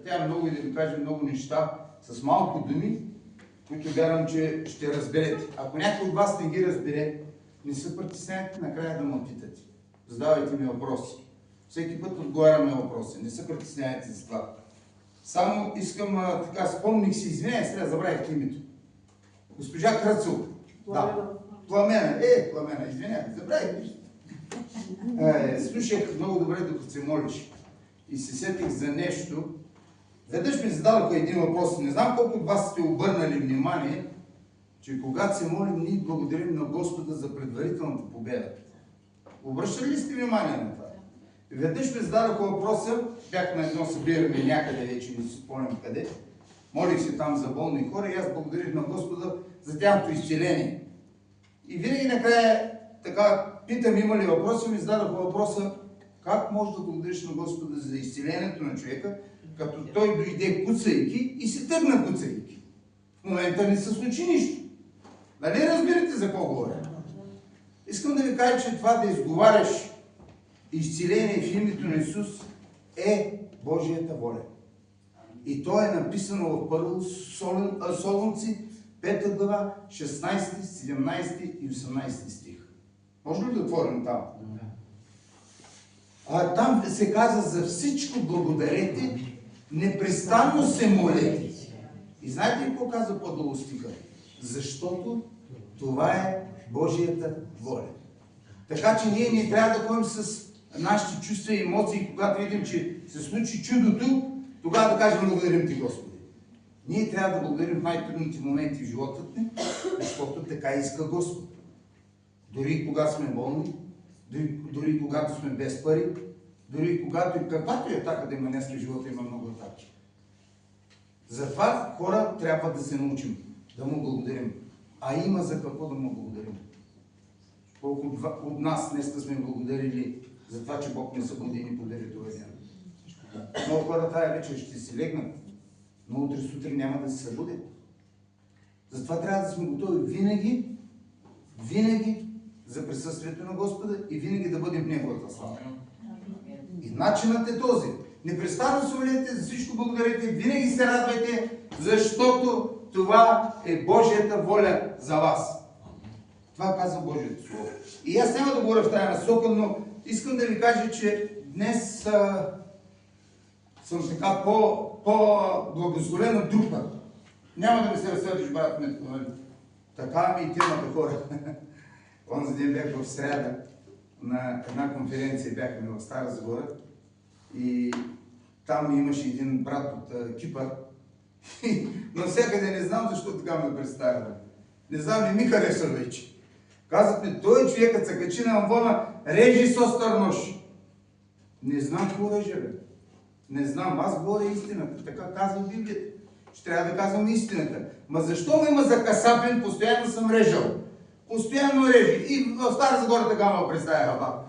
Тя много и да ви каже много неща с малко думи, които вярвам, че ще разберете. Ако някой от вас не ги разбере, не се притесняйте накрая да ме питате. Задавайте ми въпроси. Всеки път отговаряме въпроси. Не се притесняйте за това. Само искам така, спомних си, извиняй, сега забравих името. Госпожа Кръцел. Да. Пламена. Пламена, извиняй, забравих нещо. Слушах много добре, докато се молиш. И се сетих за нещо. Веднъж ми зададоха един въпрос. Не знам колко от вас сте обърнали внимание, че когато се молим, ние благодарим на Господа за предварителната победа. Обръщали ли сте внимание на това? Веднъж ми зададоха въпроса, бях на едно събиране някъде вече, не си спомням къде. Молих се там за болни хора и аз благодарих на Господа за тяхното изцеление. И винаги накрая така питам, има ли въпроси, ми зададоха въпроса, как може да благодариш на Господа за изцелението на човека, като той дойде куцайки и се тръгна куцайки. В момента не се случи нищо. Нали разбирате за какво говоря? Искам да ви кажа, че това да изговаряш изцеление в името на Исус е Божията воля. И то е написано в Първо Солунци, 5 глава, 16, 17 и 18 стих. Може ли да отворим там? Там се казва за всичко благодарете, непрестанно се молете. И знаете ли какво казва по-долу стиха? Защото това е Божията воля. Така че ние не трябва да ходим с нашите чувства и емоции, когато видим, че се случи чудото, тогава да кажем благодарим ти, Господи. Ние трябва да благодарим в най-трудните моменти в живота ни, защото така иска Господ. Дори когато сме болни, дори когато сме без пари, дори когато и каквато и атака да има днес в живота, има много атаки. Затова хора трябва да се научим да му благодарим. А има за какво да му благодарим. Колко от нас днес сме благодарили за това, че Бог не събуди и ни подари това ден. Много хора тая вечер ще си легнат, но утре сутрин няма да се събудят. Затова трябва да сме готови винаги за присъствието на Господа и винаги да бъдем в Неговата слава. И начинът е този. Непрестанно се молете, за всичко благодарете, винаги се радвайте, защото това е Божията воля за вас. Това казва Божието Слово. И аз няма да говоря в тая насока, но искам да ви кажа, че днес съм така по-благословен от друг път. Няма да ми се разсърдиш, брат Метко, нали? Така ми и темата хора. Онзи ден бях в сряда на една конференция, бяхме в Стара Загора и там имаше един брат от Кипър. Навсякъде не знам защо така ме представя. Не знам, не ми харесва вече. Казват ми, той човекът се качи на амвона, режи с остър нож. Не знам какво режа, бе. Не знам, аз говоря истината. Така казва Библията. Ще трябва да казвам истината. Ма защо ме има за касапен, постоянно съм режал. Постоянно режи. И в Стара Загора така ме представяха баба.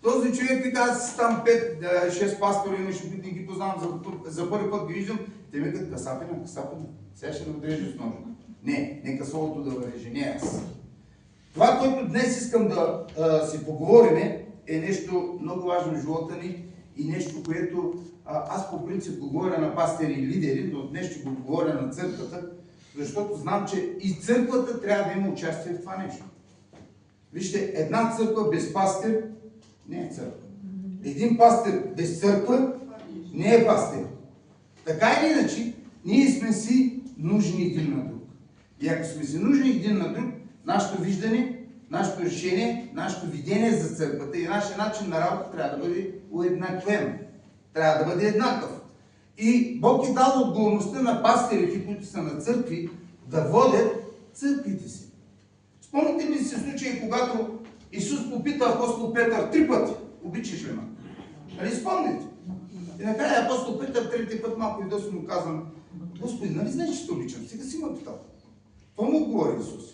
Този човек вика, аз там 5-6 пастори имаше, които не ги познавам, за първи път ги виждам. Те ми казват, касапена. Сега ще ме отрежа с ножа. Не, нека словото да върежи, не аз. Това, което днес искам да си поговорим, е нещо много важно в живота ни и нещо, което аз по принцип го говоря на пастири и лидери, но днес ще го говоря на църквата, защото знам, че и църквата трябва да има участие в това нещо. Вижте, една църква без пастир не е църква. Един пастир без църква не е пастир. Така или иначе, ние сме си нужни един на друг. И ако сме си нужни един на друг, нашето виждане, нашето решение, нашето видение за църквата и нашия начин на работа трябва да бъде уеднаквен. Трябва да бъде еднакъв. И Бог е дал отговорността на пастирите, които са на църкви, да водят църквите си. Спомните ли се случай, когато Исус попита апостол Петър 3 пъти, обичаш ли ме? Нали спомните? И накрая апостол Петър 3 път малко и доста му казвам, Господи, нали знаеш, че те обичам? Сега си ме питал. Това му отговори Исус.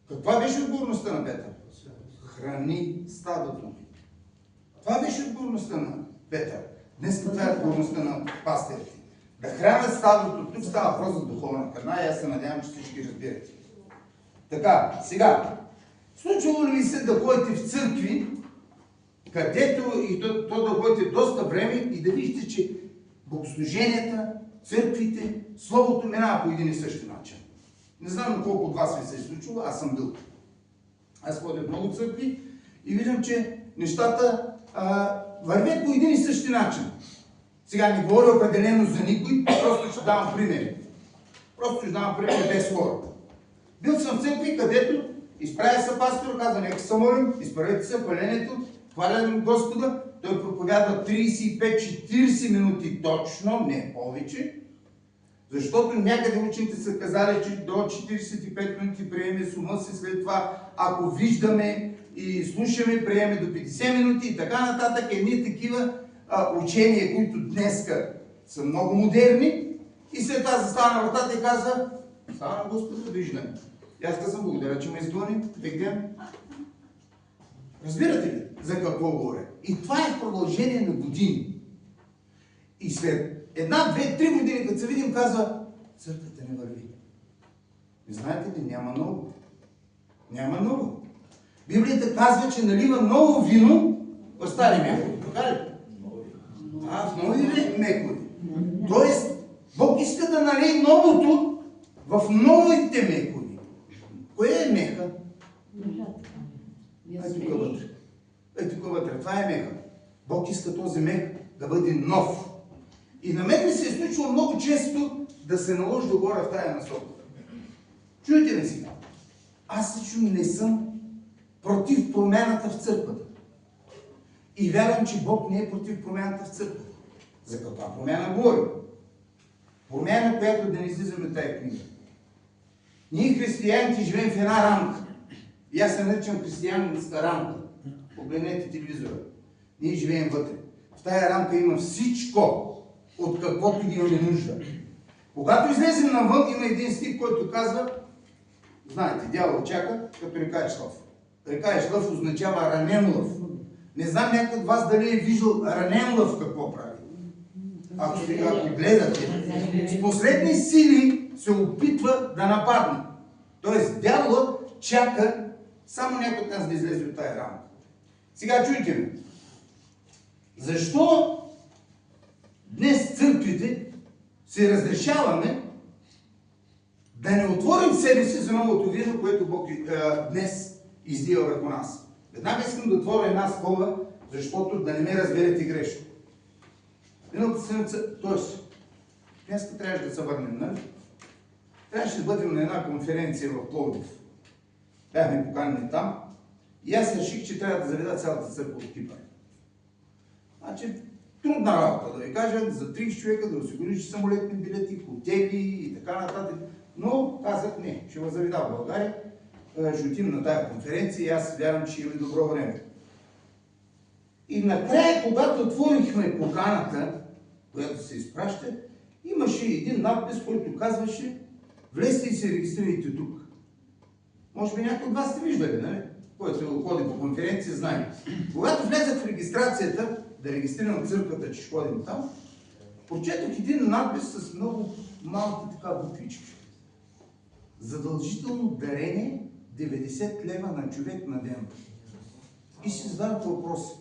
Каква беше отговорността на Петър? Храни стадото. Това беше отговорността на Петър. Днес това е отговорността на пастирите. Да хранят стадото. Тук става въпрос за духовна храна и аз се надявам, че всички разбирате. Така, сега. Случвало ли ви се да ходите в църкви, където и то да ходите доста време и да виждате, че богослуженията, църквите, Словото минава по един и същи начин. Не знам на колко от вас ви се е случило, аз съм бил. Аз ходя в много църкви и виждам, че нещата вървят по един и същи начин. Сега не говоря определено за никой, просто ще давам примери. Просто ще давам примери без хора. Бил съм в църкви, където изправя се пастор, казва, нека се молим, изправете се, палението, хвалям Господа, той проповядва 35-40 минути точно, не повече, защото някъде учените са казали, че до 45 минути приеме с ума си, след това, ако виждаме и слушаме, приеме до 50 минути и така нататък, едни такива учения, които днеска са много модерни, и след това застава на вратата и казва, слава на Господа, виждаме. И аз казвам, благодаря, че ме изгони, гледам. Разбирате ли за какво говоря? И това е в продължение на години. И след една, две, три години, като се видим, казва, църквата не върви. И знаете ли, няма ново. Няма ново. Библията казва, че налива ново вино в стари мехове. Така ли? В нови мехове. Тоест, Бог иска да налие новото в новите мехове. Кое е меха? Тук вътре. Тук вътре. Това е меха. Бог иска този мех да бъде нов. И на мен ми се е случило много често да се наложи да говоря в тая насока. Чуйте ме сега. Аз лично не съм против промяната в църквата. И вярвам, че Бог не е против промяната в църквата. За каква промяна говорим? Промяна, която да не излизаме от тая книга. Ние, християните, живеем в една рамка. И аз се наричам християнска рамка. Погледнете телевизора. Ние живеем вътре. В тая рамка има всичко, от каквото ги имаме нужда. Когато излезем навън, има един стих, който казва, знаете, дявол чака, като река Ешлъв. Река Ешлъв означава ранен лъв. Не знам някой от вас дали е виждал ранен лъв какво прави. Ако гледате, с последни сили се опитва да нападне. Тоест, дяволът чака само някой от нас да излезе от тая рамка. Сега чуйте ме. Защо днес църквите се разрешаваме да не отворим себе си за новото вино, което Бог днес излива върху нас? Веднага искам да отворя една скоба, защото да не ме разберете грешно. Миналата седмица, т.е. днес трябваше да се върнем, нали? Трябваше да бъдем на една конференция в Пловдив. Бяхме поканени там и аз реших, че трябва да заведа цялата църква от Кипър. Значи, трудна работа, да ви кажа, за 30 човека да осигуриш самолетни билети, хотели и така нататък. Но казах, не, ще го заведа в България, ще отидем на тая конференция и аз вярвам, че ще има добро време. И накрая, когато отворихме поканата, която се изпраща, имаше един надпис, който казваше, влезте и се регистрирайте тук. Може би някой от вас сте виждали, нали? Който ходи по конференция, знае. Когато влезах в регистрацията, да регистрирам църквата, че ще ходим там, прочетох един надпис с много малки така буквички. Задължително дарение 90 лева на човек на ден. И си задават въпроси.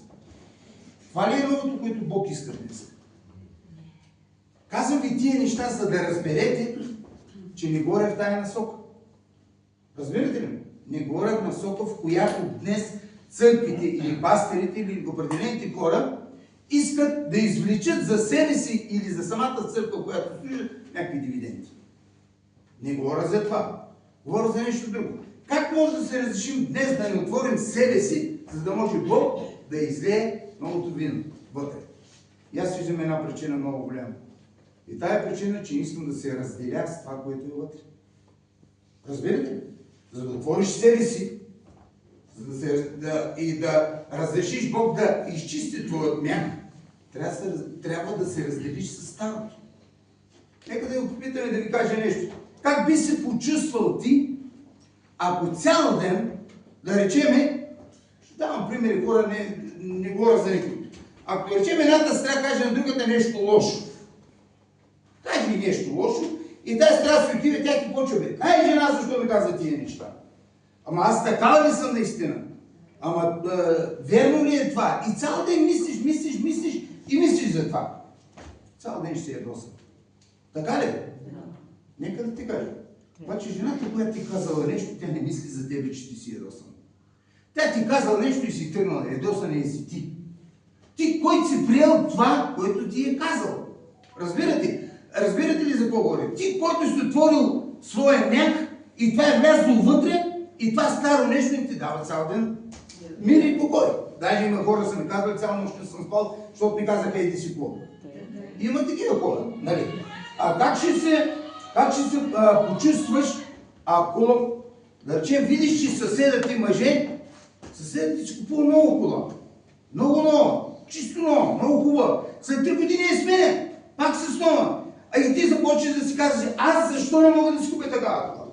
Това ли е новото, което Бог иска днес? Казвам ви тия неща, за да разберете, че не говоря в тая насока. Разбирате ли? Не говоря в насока, в която днес църквите или пастирите или определените хора искат да извлечат за себе си или за самата църква, която служат, някакви дивиденти. Не говоря за това. Говоря за нещо друго. Как може да се разрешим днес да не отворим себе си, за да може Бог да излее новото вино вътре? И аз виждам една причина много голяма. И тая причина, че не искам да се разделя с това, което е вътре. Разбирате ли? За да отвориш себе си, и да разрешиш Бог да изчисти твоят мях, трябва да се разделиш с старото. Нека да ви попитаме да ви кажа нещо. Как би се почувствал ти, ако цял ден, да речеме, ще давам примери, хора, не говоря за никой. Ако да речем едната страна каже на другата нещо лошо, каже и нещо лошо, и тази страна се отива, тя ти почва бе. Ай, жена, защо ми казва тия неща? Ама аз такава ли съм наистина? Ама верно ли е това? И цял ден мислиш и мислиш за това. цял ден ще се ядоса. Така ли? Нека да ти кажа. Обаче жената, която ти казала нещо, тя не мисли за тебе, че ти си ядосан. Тя ти казала нещо и си тръгнала. Ядосан е си ти. Ти, който си приел това, което ти е казал. Разбирате? Разбирате ли за какво говоря? Ти, който си отворил своя мях и това е влязло вътре и това старо нещо не ти дава цял ден мир и покой. Даже има хора, са ми казвали, цял нощ съм спал, защото ми казаха, еди си какво. Има такива хора, нали? А как ще се почувстваш, ако, да речем, видиш, че съседът ти мъже, съседът ти си купува много кола. Много нова, чисто нова, много хубава. След 3 години е сменя, пак с нова. А и ти започнеш да си казваш, аз защо не мога да си купя такава кола?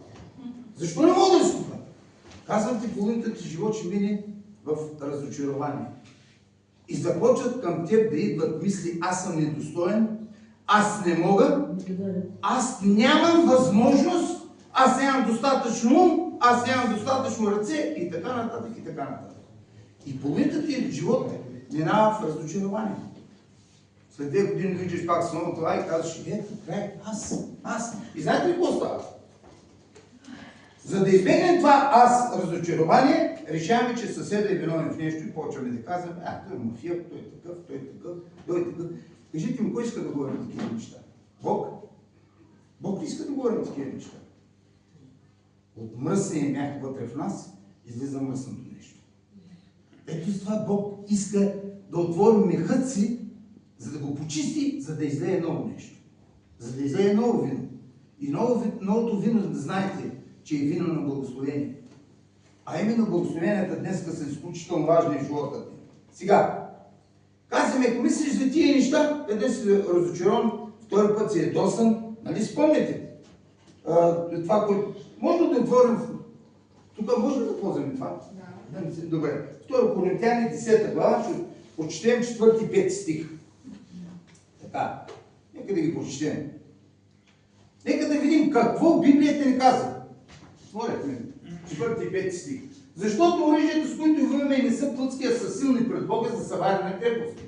Защо не мога да си купя? Казвам ти, половината ти живот ще мине в разочарование. И започват към теб да идват мисли, аз съм недостоен, аз не мога, аз нямам възможност, аз нямам достатъчно ум, аз нямам достатъчно ръце и така нататък и така нататък. И половината ти живот минава в разочарование. След 2 години виждаш пак с ново това и казваш, ето, край, аз. И знаете ли какво става? За да избегнем това разочарование, решаваме, че съседа е виновен в нещо и почваме да казваме, той е мафия, той е такъв, той е такъв, той е такъв. Кажете ми, кой иска да говорим такива неща? Бог? Бог ли иска да говорим такива неща? От мръсния мях вътре в нас излиза мръсното нещо. Ето с това Бог иска да отвори мехът си, за да го почисти, за да излее ново нещо. За да излее ново вино. И новото вино, да знаете, че е вино на благословение. А именно благословенията днес са изключително важни в живота ти. Сега, казваме, ако мислиш за тия неща, къде си разочарован, втори път си ядосан, нали спомняте? Това, което... Може да отворим... Тук може да ползваме това? Да. Добре. 2 Коринтияни 10 глава, ще прочетем 4-5 стих. Така. Нека да ги прочетем. Нека да видим какво Библията ни казва. Отворяхме 4-5 стих. Защото оръжията, с които воюваме, не са плътски, а са силни пред Бога за събаряне на крепости.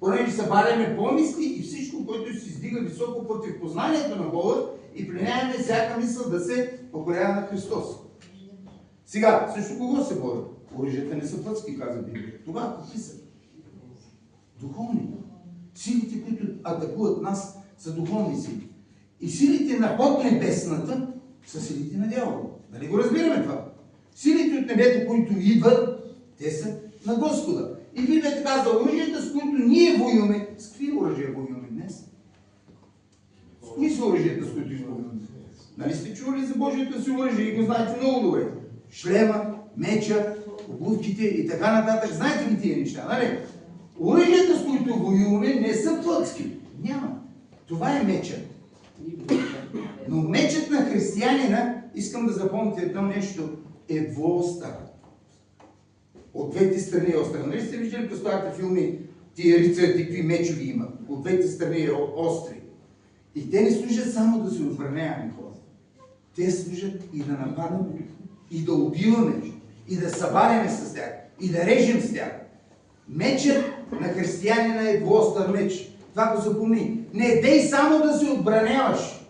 Понеже събаряме помисли и всичко, което се издига високо против познанието на Бога и пленяваме всяка мисъл да се покорява на Христос. Сега, също кого се бори? Оръжията не са плътски, каза Библията. Тогава какви са? Духовни. Силите, които атакуват нас, са духовни сили. И силите на поднебесната са силите на дявола. Нали го разбираме това? Силите от небето, които идват, те са на Господа. И Библията казва, оръжията, с които ние воюваме, с какви оръжия воюваме днес? С кои са оръжията, с които воюваме? Нали сте чували за Божието си оръжие и го знаете много добре? Шлема, меча, обувките и така нататък. Знаете ли тия неща, нали? Оръжията, с които воюваме, не са плътски. Няма. Това е мечът. Но мечът на християнина, искам да запомните едно нещо, е двуостър. От двете страни е остър. Нали сте виждали по старите филми, тия рицарите, какви мечови имат? От двете страни е остри. И те не служат само да се отбраняваме хора. Те служат и да нападаме, и да убиваме, и да събаряме с тях, и да режем с тях. Мечът на християнина е двуостър меч. Това го запомни. Не дей само да се отбраняваш.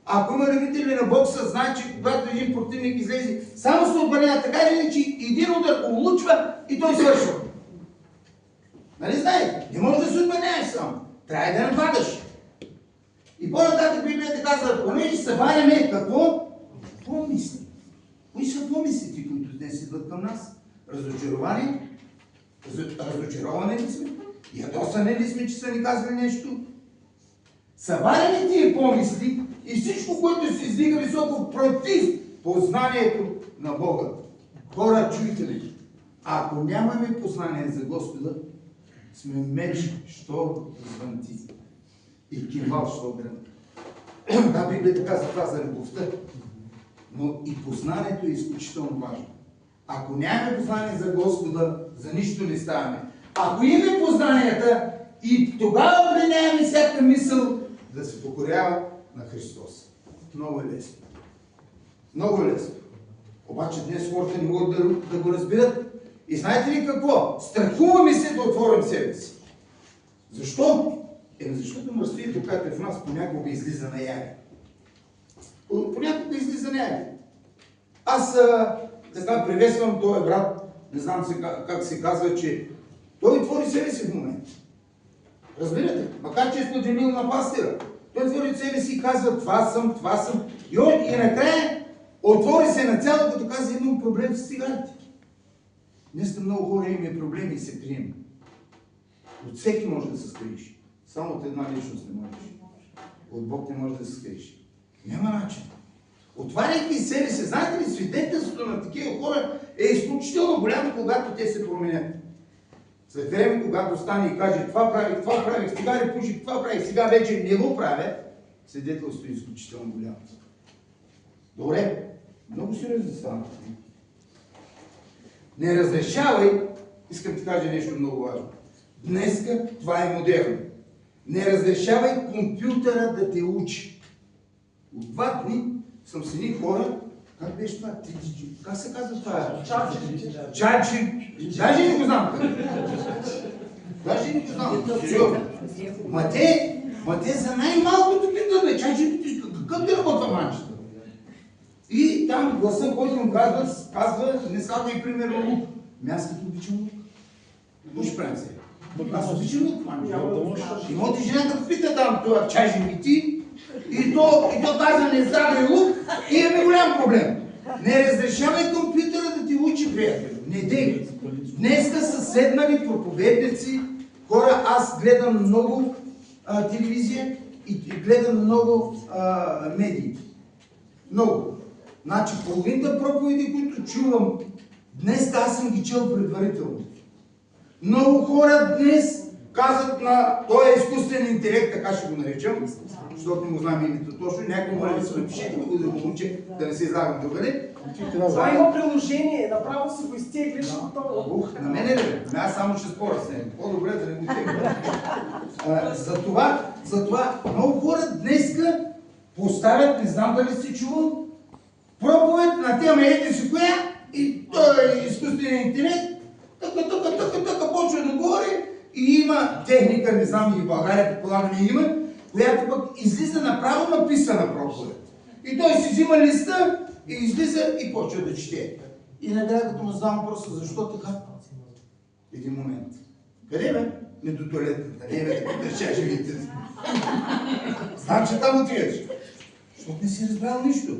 Ако има любители на бокса, знае, че когато един противник излезе, само се отбранява така или че един удар улучва и той свършва. Нали знаете? Не можеш да се отбраняваш само. Трябва да нападаш. И по-нататък Библията казва, понеже събаряме какво? Помисли. Кои са помислите, които днес идват към нас? Разочарование? Разочаровани ли сме? Ядосани ли сме, че са ни казали нещо? Събаряме тия помисли и всичко, което се издига високо против познанието на Бога. Хора, чуйте ли? Ако нямаме познание за Господа, сме меч, що звънти. И кимвал, що гръм. Да, Библията казва това за любовта. Но и познанието е изключително важно. Ако нямаме познание за Господа, за нищо не ставаме. Ако имаме познанията, и тогава пленяваме всяка мисъл да се покорява на Христос. Много е лесно. Много е лесно. Обаче днес хората не могат да го разберат. И знаете ли какво? Страхуваме се да отворим себе си. Защо? Защото мърсотията, която е в нас, понякога излиза наяве. Понякога излиза наяве. Аз така приветствам този брат, не знам как се казва, че той твори себе си в момента. Разбирате? Макар че е споделил на пастира. Той твори себе си и казва, това съм. И накрая отвори се на цяло, като каза, имам проблем с цигарите. Днес много хора имаме проблеми и се приема. От всеки може да се скриеш. Само от една личност не можеш. От Бог не може да се скриеш. Няма начин. Отваряйки себе си, знаете ли, свидетелството на такива хора е изключително голямо, когато те се променят. След време, когато стане и каже, това правих, цигари пуших, това правих, сега вече не го правя, свидетелството е изключително голямо. Добре, много сериозно стана. Не разрешавай, искам да ти кажа нещо много важно. Днеска това е модерно. Не разрешавай компютъра да те учи. От 2 дни съм с едни хора, как беше това? Как се казва това? Чачи. Даже не го знам. Ма те за най-малкото питат, чачи, какъв да работва манчета? И там гласа, който му казва, не става и примерно лук. Аз като обичам лук. Какво ще правим сега? Аз обичам лук, манчета. И моята жена като пита там това чажи ми ти, и то казва не знам лук, и имаме голям проблем. Не разрешавай компютъра да ти учи, приятел. Не дей. Днеска са седнали проповедници, хора, аз гледам много телевизия и гледам много медии. Много. Значи половината проповеди, които чувам, днес аз съм ги чел предварително. Много хора днес казват на този изкуствен интелект, така ще го наричам, защото не му знам името точно, някой моля да се напишете, да го уча, да не се излагам другаде. Това има приложение, направо си го изтеглиш готово. На мене ли? Аз само ще споря с него. По-добре да не го тегля. Затова много хора днеска поставят, не знам дали сте чувал, проповед на тема ети си коя и той изкуственият интелект, така почва да говори и има техника, не знам и в България предполагаме има, която пък излиза направо написана проповед. И той си взима листа и излиза и почва да чете. И накрая като му задам въпроса, защо така? Един момент. Къде бе? Не до туалетната. Не бе, да ще видите. Знам, че там отиваш. Защото не си разбрал нищо.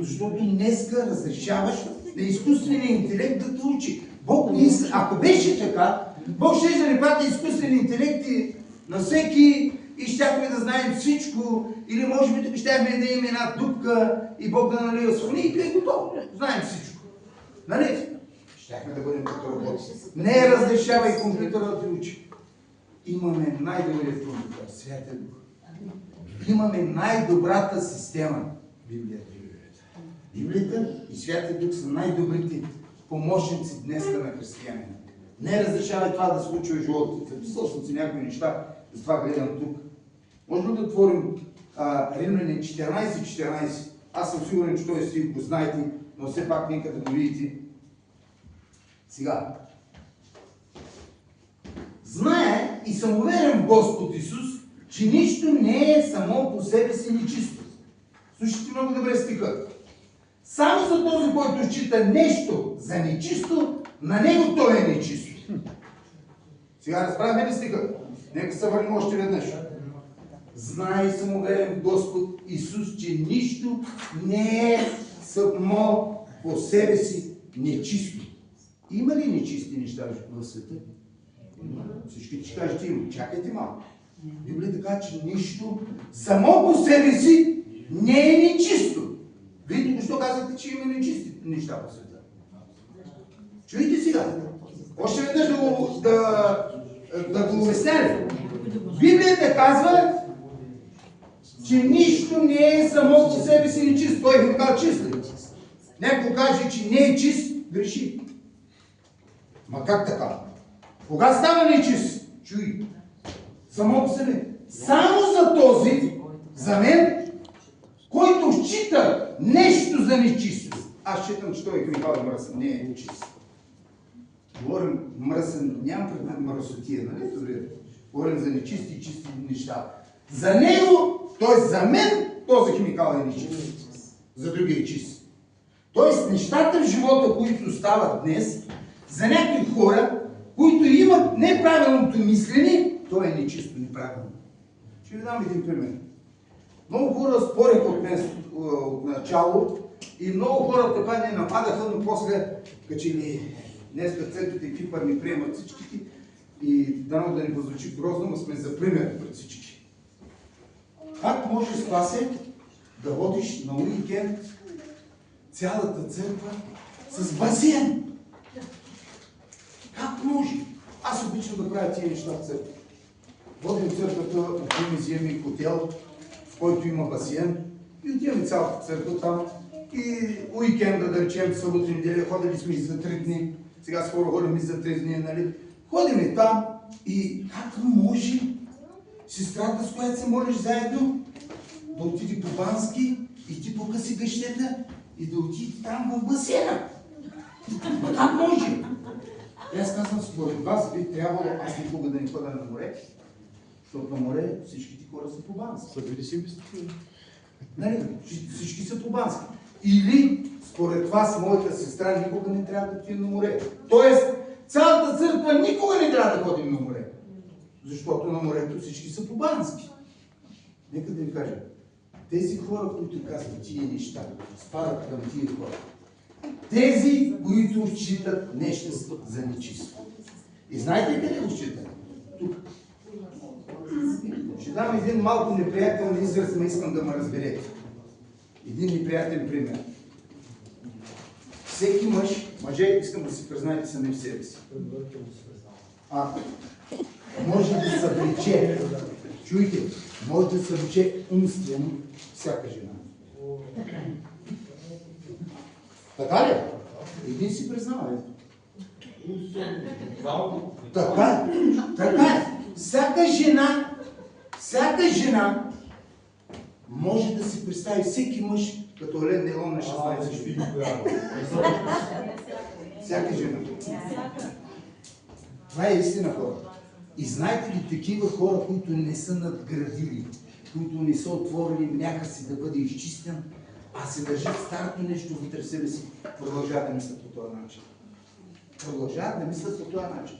Защото днеска разрешаваш на изкуствения интелект да те учи. Бог не иска. Ако беше така, Бог ще да ни прати изкуствени интелекти на всеки и щяхме да знаем всичко, или може би тук щяхме да имаме една дупка и Бог да налива с и е готово. Знаем всичко. Нали? Щяхме да бъдем като роботи. Не разрешавай компютъра да те учи. Имаме най-добрият компютър, Святия Дух. Имаме най-добрата система. Библията. Библията и Святия Дух са най-добрите помощници днес на християнина. Не разрешавай това да се случи в живота. Записал съм си някои неща, затова гледам тук. Може ли да отворим Римляни 14:14? Аз съм сигурен, че този стих го знаете, но все пак нека да го видите. Сега. Знае и съм уверен в Господ Исус, че нищо не е само по себе си нечисто. Слушайте много добре стиха. Само за този, който счита нещо за нечисто, на него той е нечисто. Сега разправяме ли стиха? Нека се върнем още веднъж. Знае и съм уверен в Господ Исус, че нищо не е само по себе си нечисто. Има ли нечисти неща в света? Всички ще кажете има. Чакайте малко. Библията казва, че нищо само по себе си не е нечисто. Вие току-що казахте, че има нечисти неща по света. Чуйте сега. Още веднъж да го обясня. Библията казва, че нищо не е само по себе си нечист. Той го казва чист. Някой каже, че не е чист, греши. Ма как така? Кога става нечист? Чуй. Само по себе. Само за този, за мен, който счита нещо за нечисто. Аз считам, че той е химикал мръсен, не е чист. Говорим мръсен, нямам предвид мръсотия, нали? Говорим за нечисти и чисти неща. За него, т.е. за мен, този химикал е нечист. За другия е чист. Тоест нещата в живота, които стават днес, за някои хора, които имат неправилното мислене, то е нечисто, неправилно. Ще ви дам един пример. Много хора спореха от мен от начало и много хора така не нападаха, но после, качели днеска църквите и Кипър ни приемат всичките и дано да ни прозвучи грозно, но сме за пример пред всички. Как може, Спасе, да водиш на уикенд цялата църква с басейн? Как може? Аз обичам да правя тия неща в църква. Водим църквата, отиваме, взимаме хотел, в който има басейн и отиваме цялата църква там. И уикенда, да речем, събота и неделя, ходили сме и за 3 дни. Сега скоро ходим и за 3 дни, нали? Ходим и там и как може сестрата, с която се молиш заедно, да отиде по Бански и ти покъси гъщета и да отиде там в басейна? Как може? Аз казвам, според вас би трябвало аз никога да не ходя на море, защото на море всичките хора са по Бански. Събери си мисля. Нали? Всички са по Бански. Или, според вас, моята сестра никога не трябва да отиде на море. Тоест, цялата църква никога не трябва да ходим на море. Защото на морето всички са по Бански. Нека да ви кажа, тези хора, които казват тия неща, спадат към тия хора. Тези, които считат нещо за нечисто. И знаете къде го считат? Тук. Ще дам един малко неприятелен израз, но искам да ме разберете. Един неприятен пример. Всеки мъже, искам да си признаете сами в себе си. Може да се влече, чуйте, може да се влече умствено всяка жена. Така ли? Един си признава. Така е. Всяка жена може да си представи всеки мъж като Елен Делон на 16 години. Всяка жена. Това е истина, хора. И знаете ли такива хора, които не са надградили, които не са отворили мяха си да бъде изчистен, а се държат старото нещо вътре в себе си, продължават да мислят по този начин. Продължават да мислят по този начин.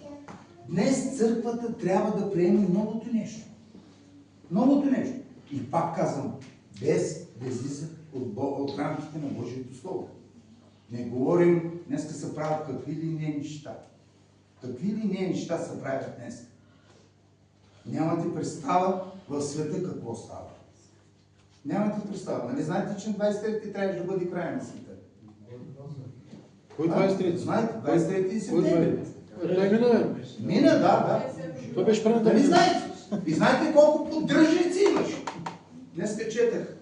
Днес църквата трябва да приеме новото нещо. Новото нещо. И пак казвам, без да излиза от рамките на Божието Слово. Не говорим, днеска се правят какви ли не неща. Какви ли не неща се правят днес. Нямате представа в света какво става. Нямате представа. Нали знаете, че на 23-ти трябваше да бъде край на света? Кой 23-ти? Знаете, 23-ти септември. Той мина. Мина, да. Той беше преди. Нали знаете? И знаете колко поддръжници имаш? Днеска четах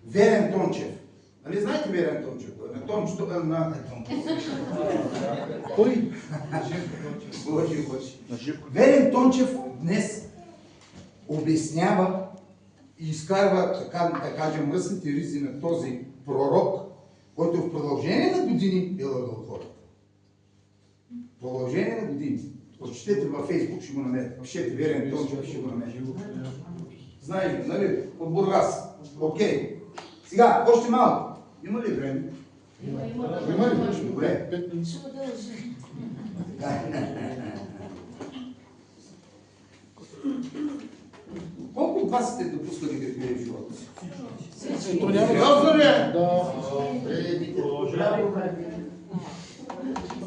Верен Тончев. Нали знаете Верен Тончев? Кой? Верен Тончев днес обяснява и изкарва, така да кажем, мръсните ризи на този пророк, който в продължение на години е лъгал хората. В продължение на години. Прочетете във Фейсбук, ще го намерите. Пишете Верен Тончев, ще го намерите. Знаете, нали? От Бургас. Окей. Сега, още малко. Има ли време? Има. Има ли? Добре. Колко от вас сте допускали грехове в живота си? Сериозно ли е? Да.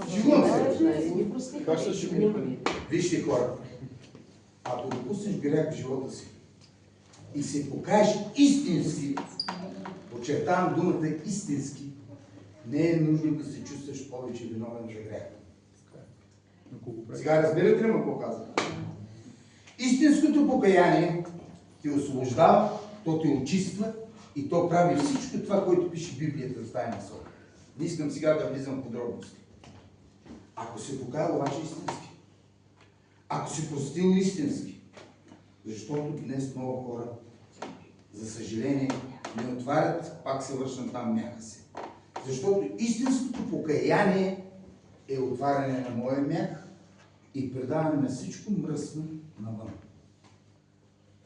Шегувам се. Как се шегуваме? Вижте, хора, ако допуснеш грех в живота си и се покажеш истински, подчертавам думата истински, не е нужно да се чувстваш повече виновен за грех. Сега разбирате ли ме какво казвам? Истинското покаяние те освобождава, то те очиства и то прави всичко това, което пише Библията за тая насока. Не искам сега да влизам в подробности. Ако се покаял обаче истински, ако си простил истински, защото днес много хора, за съжаление, не отварят, пак се вършат там мяха си. Защото истинското покаяние е отваряне на моя мях и предаване на всичко мръсно навън.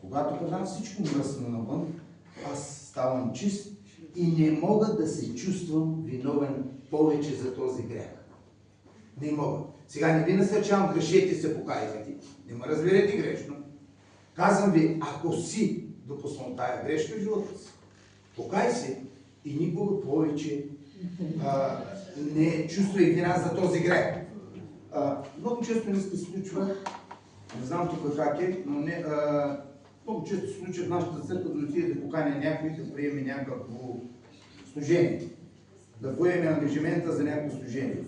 Когато предам всичко мръсно навън, аз ставам чист и не мога да се чувствам виновен повече за този грех. Не мога. Сега не ви насърчавам, грешете се, покайвайте. Не ме разберете грешно. Казвам ви, ако си допуснал тая грешка в живота си, покай се и никога повече не чувствай вина за този грех. Много често не се случва, не знам тук как е, но много често се случва в нашата църква да отиде да поканя някой да приеме някакво служение, да поеме ангажимента за някакво служение.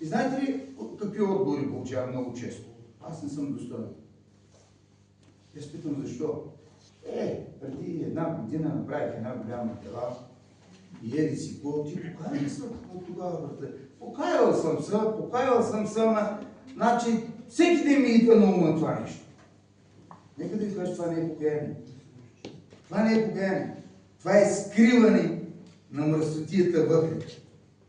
И знаете ли какви отговори получавам много често? Аз не съм достоен. Аз питам защо. Преди една година направих една голяма дела и еди си какво, ти покаял съм от тогава, брате. Покаял съм се, значи всеки ден ми идва на ума това нещо. Нека да ви кажа, това не е покаяние. Това не е покаяние. Това е скриване на мръсотията вътре.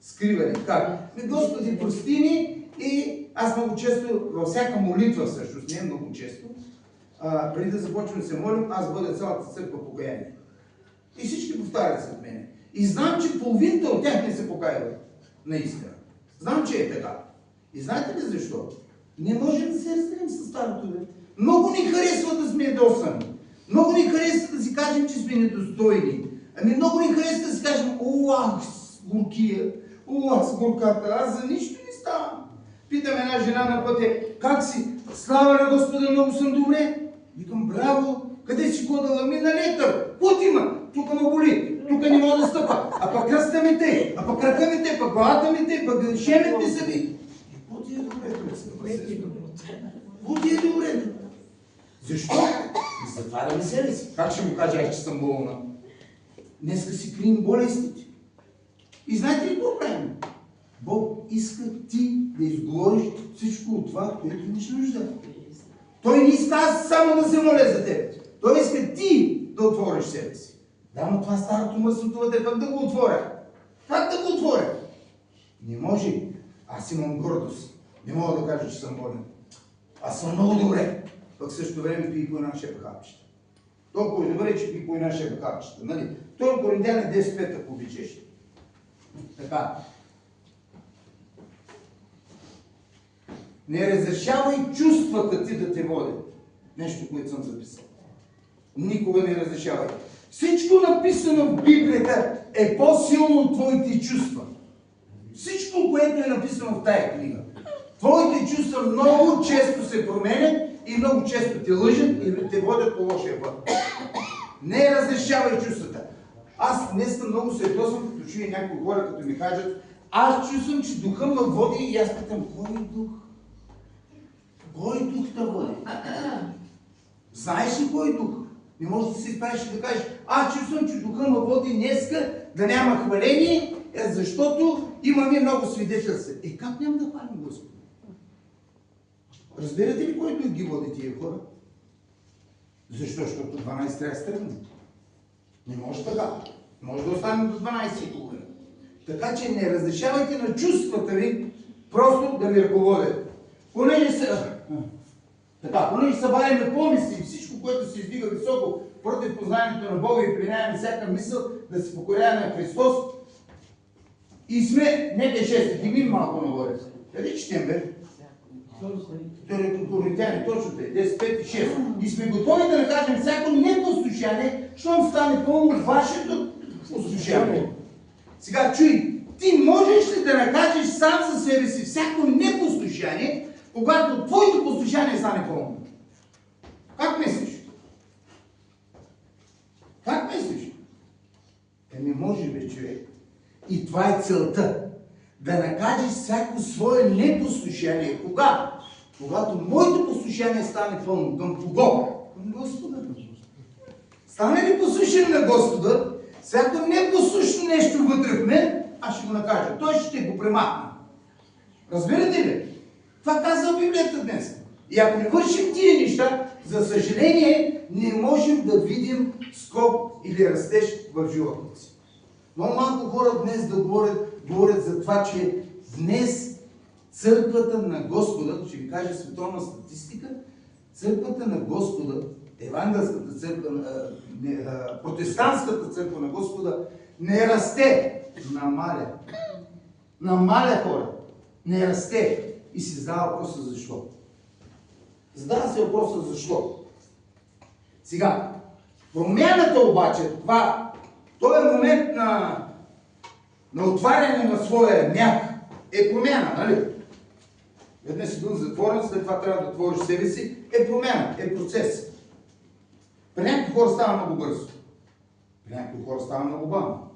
Скриване. Как? Господи, прости ни, и аз много често, във всяка молитва всъщност, не много често, преди да започвам да се молим, аз бъда цялата църква покаяние. И всички повтарят след мене. И знам, че половината от тях не се покаяват. Наистина. Знам, че е така. И знаете ли защо? Не можем да се разделим с старото. Много ни харесва да сме ядосани. Много ни харесва да си кажем, че сме недостойни. Много ни харесва да си кажем, аз горкия, аз горката, аз за нищо не ставам. Питам една жена на пътя, как си? Слава на Господа, много съм добре. Викам, браво, къде си ходила? На лекар. Какво ти има? Тук ме боли, тук не мога да стъпа. А пък кръста ми те, а пък крака ми те, пък главата ми те, пък шемет ми са ми. Какво ти е добре? Какво ти е добре? Защо? Затваряме себе си. Как ще му кажа, че съм болна? Днеска си крием болестите. И знаете ли какво правим? Бог иска ти да изговориш всичко от това, което имаш нужда. Той не иска аз само да се моля за тебе. Той иска ти да отвориш себе си. Да, но това старото мъсното вътре, пък да го отворя. Как да го отворя? Не може. Аз имам гордост. Не мога да кажа, че съм болен. Аз съм много добре. Пък в същото време пи по една шепа хапчета. Толкова е добре, че пи по една шепа хапчета. Нали? Той Коринтяни 10:5, ако обичаш. Така. Не разрешавай чувствата ти да те водят. Нещо, което съм записал. Никога не разрешавай. Всичко написано в Библията е по-силно от твоите чувства. Всичко, което е написано в тая книга. Твоите чувства много често се променят и много често те лъжат и те водят по лошия път. Не разрешавай чувствата. Аз днес много се ядосвам, като чуя някои хора, като ми кажат, аз чувствам, че духа ме води и аз питам, кой дух? Кой дух те води? Знаеш ли кой дух? Не можеш да се изправиш и да кажеш, аз чувствам, че духа ме води днеска да няма хваление, защото имаме много свидетелства. Как няма да хвалим Господа? Разбирате ли кой дух ги води тия хора? Защо? Защото 12 трябва да стръгне. Не може така. Може да останем до 12:30. Така че не разрешавайте на чувствата ви просто да ви ръководят. Понеже се бавиме помисли и всичко, което се издига високо против познанието на Бога и принаймем всяка мисъл да се покорява на Христос, и сме, нека 6, дигним малко нагоре. Къде четем, бе? Коринтяни, точно те, 10, 5 и 6. И сме готови да накажем всяко непослушание, щом стане пълно вашето послушание. Сега чуй, ти можеш ли да накажеш сам за себе си всяко непослушание, когато твоето послушание стане пълно? Как мислиш? Как мислиш? Не може, бе, човек. И това е целта. Да накажеш всяко свое непослушание. Кога? Когато моето послушание стане пълно. Към кого? Към Господа. Стане ли послушен на Господа, всяко непослушно нещо вътре в мен, аз ще го накажа. Той ще го премахне. Разбирате ли? Това казва Библията днес. И ако не вършим тия неща, за съжаление, не можем да видим скок или растеж в живота си. Много малко хора днес да говорят за това, че днес църквата на Господа, ще ви кажа световна статистика, църквата на Господа, евангелската църква, протестантската църква на Господа не расте, намаля. Намаля хора, не расте. И се задава въпроса защо. Задава се въпроса защо. Сега, промяната обаче, този момент на отваряне на своя мяк е промяна, нали? Веднъж си бил затворен, след това трябва да отвориш себе си, е промяна, е процес. При някакви хора става много бързо. При някакви хора става много бавно.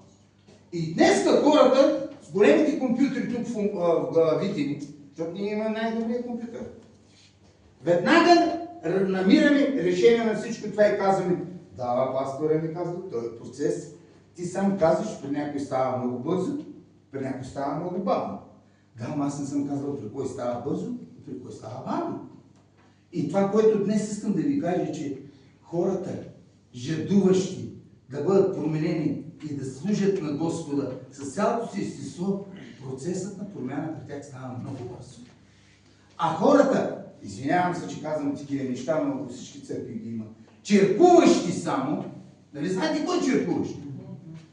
И днеска хората с големите компютри тук в главите ни, защото ние имаме най-добрия компютър, веднага намираме решение на всичко това и казваме, да, пасторе ми казва, този е процес. Ти сам казваш, при някой става много бързо, при някой става много бавно. Да, ама аз не съм казал при кой става бързо и при кой става бавно. И това, което днес искам да ви кажа, че хората, жадуващи да бъдат променени и да служат на Господа с цялото си естество, процесът на промяна при тях става много бързо. А хората, извинявам се, че казвам такива неща, но всички църкви ги имат, черкуващи само, нали знаете кой е черкуващи?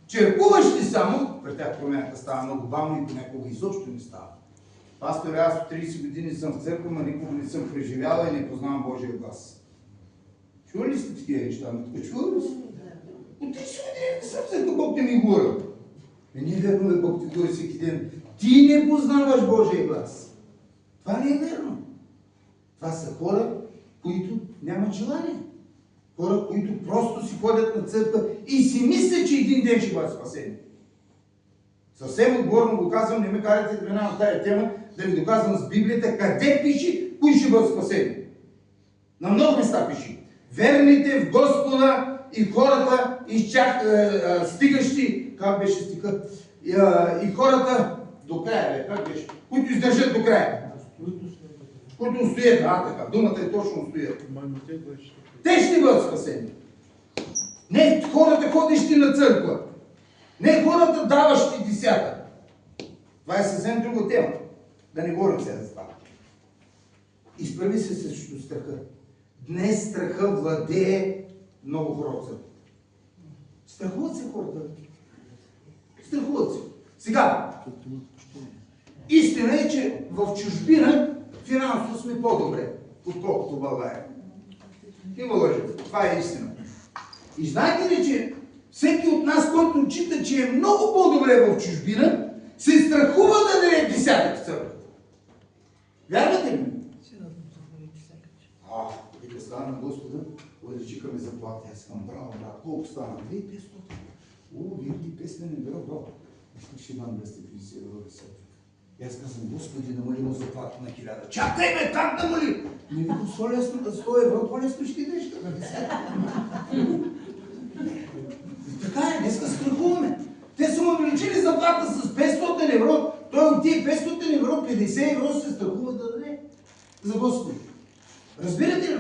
Черкуващи само, при тях промяната става много бавно и понякога изобщо не става. Пасторе, аз от 30 години съм в църква, но никога не съм преживяла и не познавам Божия глас. Чували ли сте такива неща? Чували ли сте? От 30 години не съм в църква, Бог не ми говорил. Не верно е, Бог ти говори всеки ден. Ти не познаваш Божия глас. Това не е верно. Това са хора, които нямат желание. Хора, които просто си ходят на църква и си мислят, че един ден ще бъдат спасени. Съвсем отговорно го казвам, не ме карате да минавам тая тема, да ви доказвам с Библията, къде пише, кои ще бъдат спасени. На много места пише. Верните в Господа и хората, стигащи, как беше стиха, и хората до края, как беше, които издържат до края. Които устоят, така, думата е точно устоят. Те ще бъдат спасени. Не хората, ходещи на църква. Не хората, даващи десята. Това е съвсем друга тема. Да не говорим сега за това. Изправи се срещу страха. Днес страха владее много хора от църква. Страхуват се хората. Страхуват се. Сега, истина е, че в чужбина финансово сме по-добре, отколкото в България. Има лъжа. Това е истина. И знаете ли, че всеки от нас, който отчита, че е много по-добре в чужбина, се страхува да даде десятък в църквата. Вярвате ли? Вика стана на Господа, увеличихаме заплата. Аз съм браво, брат. Колко стана? 2500. Вие 500 не бил, браво. Аз ще дам 250 евро. И аз казвам, Господи, намали му заплата на 1000. Чакай бе, как намали? Не викам 100 евро, по-лесно ще дадеш така. Така е, днеска страхуваме. Те са му увеличили заплата с 500 евро, той от тия 500 евро, 50 евро се страхува да даде за Господи. Разбирате ли?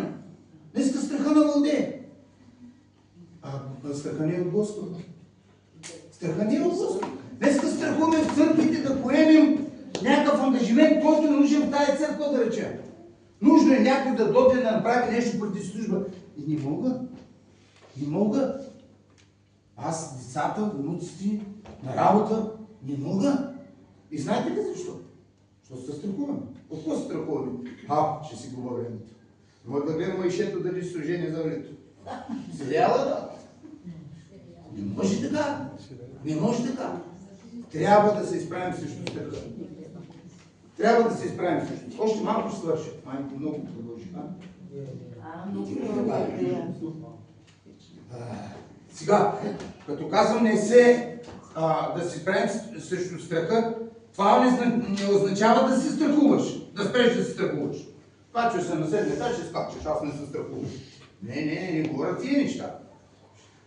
Днеска страха на владее. Страха не е от Господа. Страха не е от Господа. Днеска страхуваме в църквите да поемем някакъв ангажимент, който не нужен в тази църква да речем. Нужно е някой да дойде да направи нещо преди служба. И не мога. Не мога. Аз, децата, внуците, на работа, не мога. И знаете ли защо? Защото се страхуваме. От какво се страхуваме? Ще си губа времето. Мога да гледам майшето дали ще служение за времето. Седяла да. Не може така. Не може така. Трябва да се изправим срещу страха. Трябва да се изправим срещу. Още малко ще свърши. Майко много продължи. Сега, като казвам да се изправим срещу страха, това не означава да се страхуваш, да спреш да се страхуваш. Качваш се на седмия етаж, ще скачаш, аз не се страхувам. Не говоря тия неща.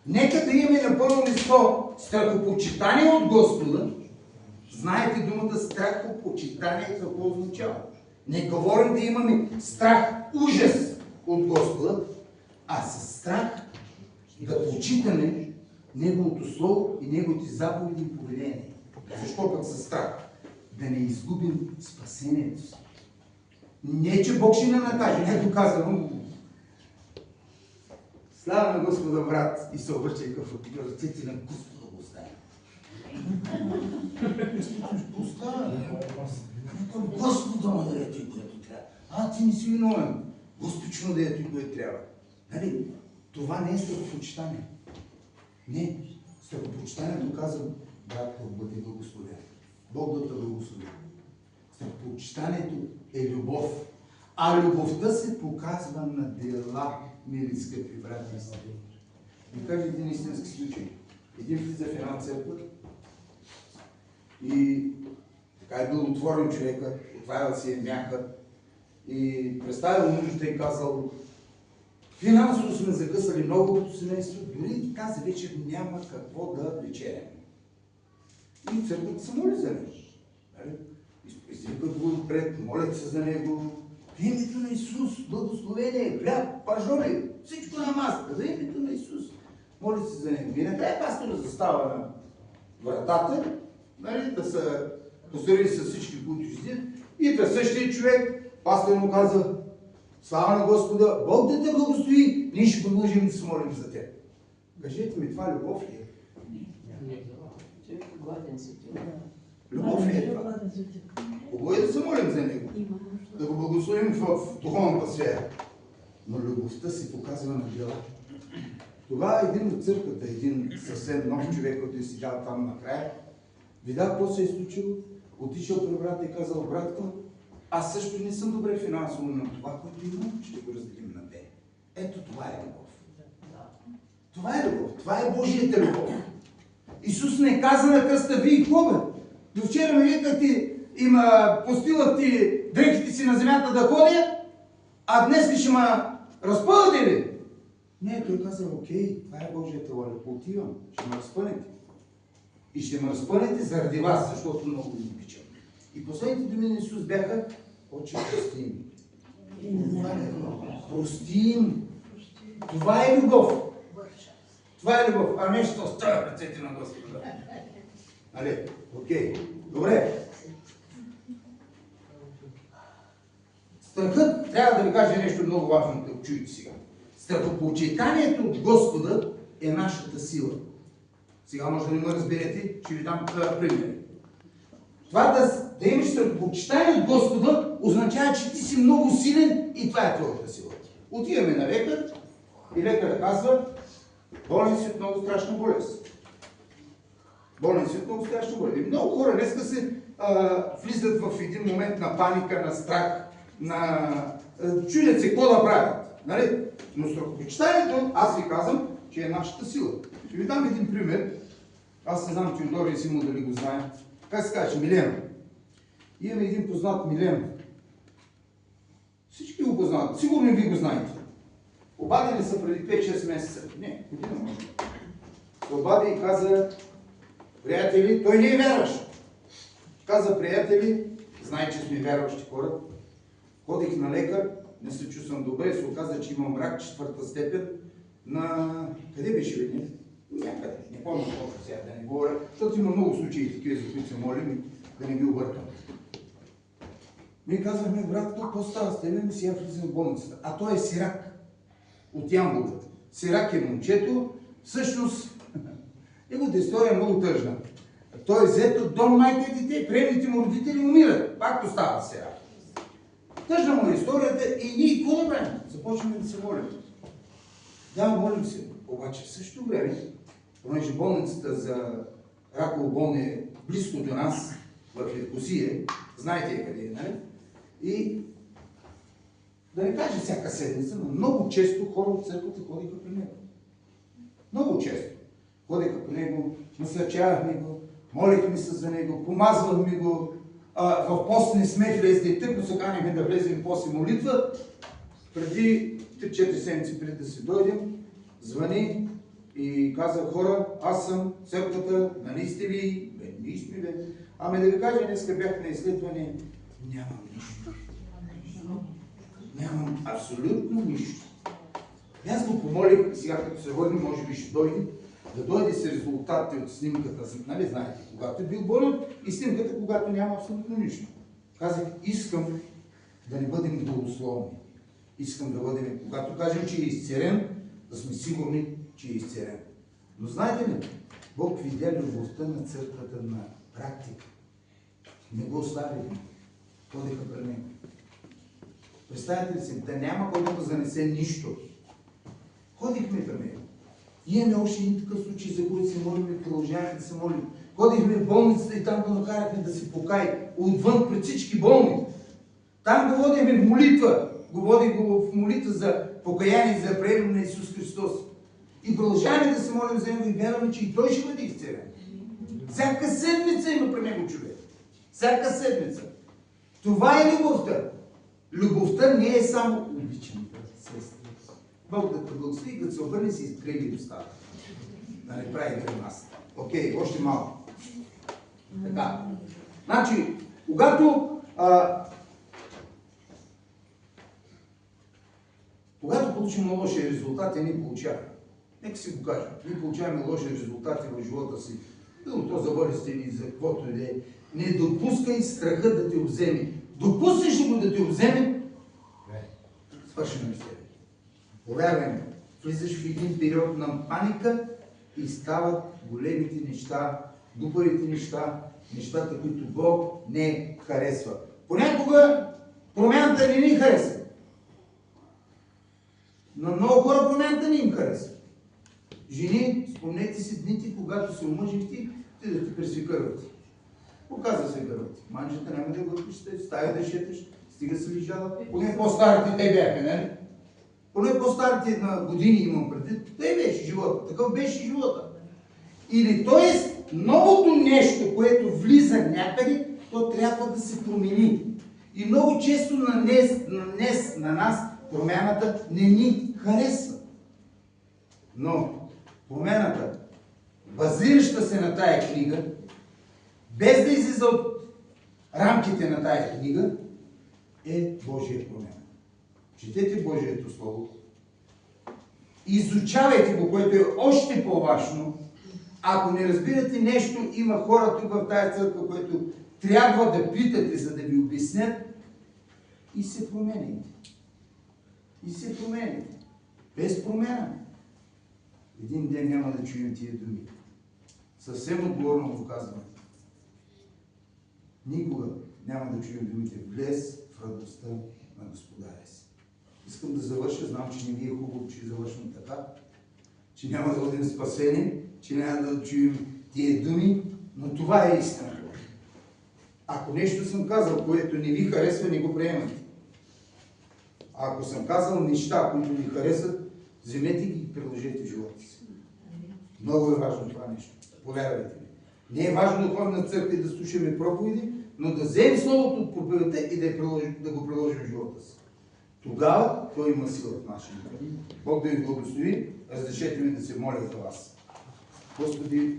Нека да имаме на първо място страхопочитание от Господа. Знаете думата страхопочитание какво означава. Не говорим да имаме страх, ужас от Господа, а със страх да почитаме Неговото Слово и Неговите заповеди и поведение. Защо пък със страх? да не изгубим спасението си. Не, че Бог ще не накаже, ето казвам. Слава на Господа, брат, и се обръчай към ръцете на Господа го оставя. Господа му да е той, което трябва. Ти не си виновен. Господично да е той, което трябва. Нали? Това не е страхопочитание. Не. Страхопочитанието казва, брат, Бог бъде благословен. Бог да те благослови. Страхопочитанието е любов. А любовта се показва на дела, мили скъпи брати и сестри. Ви кажа един истински случай. Един влиза в една църква и така е бил отворен човека, отварял си е мяха и представил нуждата и казал: финансово сме закъсали много като семейство, дори тази вечер няма какво да вечеряме. И църквата се моли за него. Извикат го пред, молят се за него. В името на Исус, благословение, хляб, пажоли, всичко на масата, за името на Исус. Молят се за него. И накрая пастора застава на вратата, нали, да се поздрави с всички, които излизат. И да същия човек, пастор му каза: слава на Господа, Бог да те благослови, ние ще продължим да се молим за теб. Кажете ми, това любов ли е? Любов ли е това? Хубаво е да се молим за него, да го благословим в духовната сфера. Но любовта се показва на дела. Това е един от църквата, един съвсем нов човек, който е седял там накрая. Видя какво се е случило, отишъл при брата и казал: братко, аз също не съм добре финансово, но това, което имам, ще го разделим на те. Ето това е любов. Това е любов. Това е Божията любов. Исус не каза на кръста: вие какво бе? До вчера ме викате, постилах ти дрехите си на земята да ходя, а днес ли ще ме разпъвате ли? Не, той каза: окей, това е Божията воля, отивам, ще ме разпънете. И ще ме разпънете заради вас, защото много ви обичам. И последните думи на Исус бяха: Отче, прости им. Прости им. Това е любов. Това е любов. А не ще оставя ръцете на Господа. Али, окей. Добре. Страхът, трябва да ви кажа нещо много важно, да чуете сега. Страхопочитанието от Господа е нашата сила. Сега може да не ме разберете, ще ви дам пример. Това да имаш страхопочитание от Господа означава, че ти си много силен и това е твоята сила. Отиваме на лекар и лекарът казва: болен си от много страшна болест. Болен си от много страшна болест. И много хора днеска се влизат в един момент на паника, на страх, чудят се какво да правят. Нали? Но страхопочитанието, аз ви казвам, че е нашата сила. Ще ви дам един пример. Аз не знам, Теодор и Симо дали го знаят. Как се казва? Милена. Имаме един познат Милена. Всички го познават. Сигурно и ви го знаете. Обадили са преди 5-6 месеца. Не, година може. Се обади и каза: приятели, той не е вярващ. Каза: приятели, знае, че сме вярващи хора. Ходих на лекар, не се чувствам добре, се оказа, че имам рак 4-та степен на... Къде беше ви? Някъде. Не помня точно сега да не говоря, защото има много случаи такива, за които се молим, да не ги объркам. Ние казахме: брат, какво става с тебе? Ми сега влизам в болницата. А той е сирак от Ямбол. Сирак е момчето. Всъщност, неговата история е много тъжна. Той е взет от дом майка и дете, приемните му родители умират. Пак остава сирак. Тъжна му е историята и ние какво да правим? Започваме да се молим. Да, молим се. Обаче в същото време, понеже болницата за раково болни е близко до нас, в Левкосия, знаете къде е, нали? И да не кажа всяка седмица, но много често хора от църквата ходиха при него. Много често ходиха при него, насърчавахме го, молихме се за него, помазвахме го, в пост не сме влезли, тъкмо се канихме да влезем в пост и молитва. Преди 3-4 седмици преди да си дойдем, звъни и каза: хора, аз съм църквата, нали сте ви? Бе, ние сме, бе. Ами да ви кажа, днеска бях на изследване, нямам нищо. Нямам абсолютно нищо. И аз го помолих, сега като се водим, може би ще дойде. да дойде с резултатите от снимката, нали знаете, когато е бил болен и снимката, когато няма абсолютно нищо. Казах, искам да не бъдем голословни. Искам да бъдем, когато кажем, че е изцерен, да сме сигурни, че е изцерен. Но знаете ли, Бог видя любовта на църквата на практика. Не го оставили. Ходиха при него. Представете ли си, да няма кой да занесе нищо. Ходихме при него. Имаме още един такъв случай, за който се молим, продължаваме да се молим. Ходихме в болницата и там го накарахме да се покай. Отвън пред всички болни. Там го водихме в молитва. Го водих в молитва за покаяние, за приемане на Исус Христос. И продължаваме да се молим за него и вярваме, че и той ще бъде изцелен. Всяка седмица има при него човек. Всяка седмица. Това е любовта. Любовта не е само обичане. Бог да те благослови, като се обърне си изкриви устата. Да не прави гримаса. Окей, още малко. Така. Значи, когато получим лоши резултати, ние получаваме. Нека си го кажем. Ние получаваме лоши резултати в живота си. Било то за болести или за каквото и да е. Не допускай страха да те обземе. Допуснеш ли го да те обземе? Свършено с тебе. Повярвай ми, влизаш в един период на паника и стават големите неща, глупавите неща, нещата, които Бог не харесва. Понякога промяната не ни харесва. Но много хора промяната не им харесва. Жени, спомнете си дните, когато се омъжихте, ти да ти пресвикърват. Показва се гърват. Манжата няма да го отпишете, стая да шеташ, стига се лежала. Поне по-старите те бяха, нали? Поне по-старите на години имам предвид. Той беше живота. Такъв беше живота. Или т.е. новото нещо, което влиза някъде, то трябва да се промени. И много често на нас промяната не ни харесва. Но промяната, базираща се на тая книга, без да излиза от рамките на тая книга, е Божия промяна. Четете Божието Слово, изучавайте го, което е още по-важно. Ако не разбирате нещо, има хора тук в тая църква, които трябва да питате, за да ви обяснят, и се промените. И се промените. Без промяна. Един ден няма да чуем тия думи. Съвсем отговорно го казвам. Никога няма да чуем думите влез в радостта на Господаря си. Искам да завърша, знам, че не ви е хубаво, че завършвам така, че няма да бъдем спасени, че няма да чуем тия думи, но това е истина. Ако нещо съм казал, което не ви харесва, не го приемате. А ако съм казал неща, които ви харесват, вземете ги и приложете в живота си. Много е важно това нещо. Повярвайте ми. Не е важно да ходим на църква и да слушаме проповеди, но да вземем словото от проповедта и да го приложим в живота си. Тогава той има сила в нашия живот. Бог да ви благослови. Разрешете ми да се моля за вас. Господи,